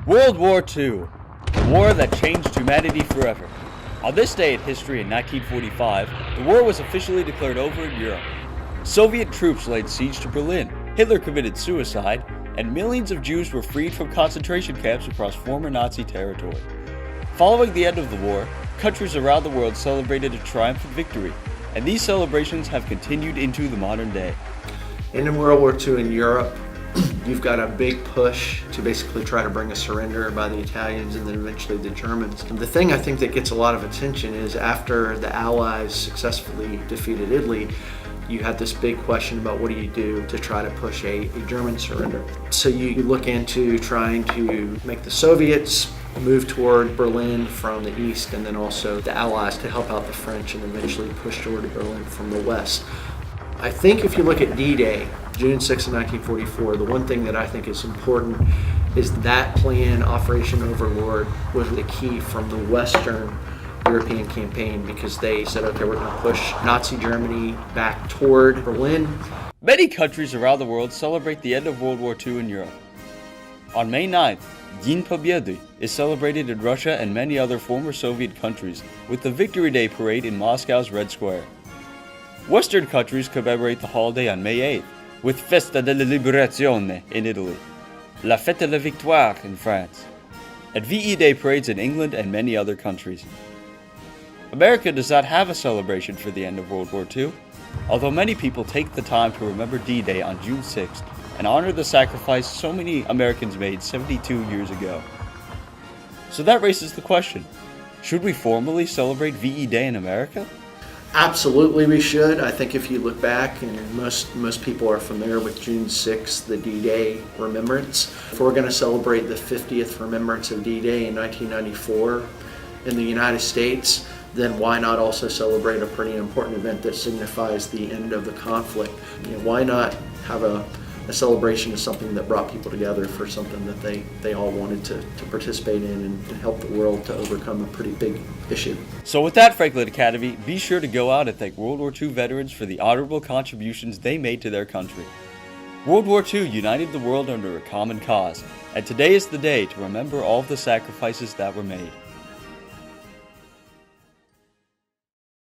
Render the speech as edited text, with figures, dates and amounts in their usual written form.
World War II, the war that changed humanity forever. On this day in history in 1945, the war was officially declared over in Europe. Soviet troops laid siege to Berlin, Hitler committed suicide, and millions of Jews were freed from concentration camps across former Nazi territory. Following the end of the war, countries around the world celebrated a triumphant victory, and these celebrations have continued into the modern day. In World War II in Europe, you've got a big push to basically try to bring a surrender by the Italians and then eventually the Germans. And the thing I think that gets a lot of attention is after the Allies successfully defeated Italy, you had this big question about what do you do to try to push a German surrender. So you look into trying to make the Soviets move toward Berlin from the east, and then also the Allies to help out the French and eventually push toward Berlin from the west. I think if you look at D-Day, June 6, 1944, the one thing that I think is important is that plan, Operation Overlord, was the key from the Western European campaign, because they said, okay, we're going to push Nazi Germany back toward Berlin. Many countries around the world celebrate the end of World War II in Europe. On May 9th, Dень Победы is celebrated in Russia and many other former Soviet countries with the Victory Day parade in Moscow's Red Square. Western countries commemorate the holiday on May 8th with Festa della Liberazione in Italy, La Fête de la Victoire in France, and VE Day parades in England and many other countries. America does not have a celebration for the end of World War II, although many people take the time to remember D-Day on June 6th and honor the sacrifice so many Americans made 72 years ago. So that raises the question, should we formally celebrate VE Day in America? Absolutely we should. I think if you look back, and most people are familiar with June 6th, the D-Day remembrance. If we're going to celebrate the 50th remembrance of D-Day in 1994 in the United States, then why not also celebrate a pretty important event that signifies the end of the conflict? Why not have a celebration of something that brought people together for something that they all wanted to participate in and help the world to overcome a pretty big issue. So with that, Franklin Academy, be sure to go out and thank World War II veterans for the honorable contributions they made to their country. World War II united the world under a common cause, and today is the day to remember all of the sacrifices that were made.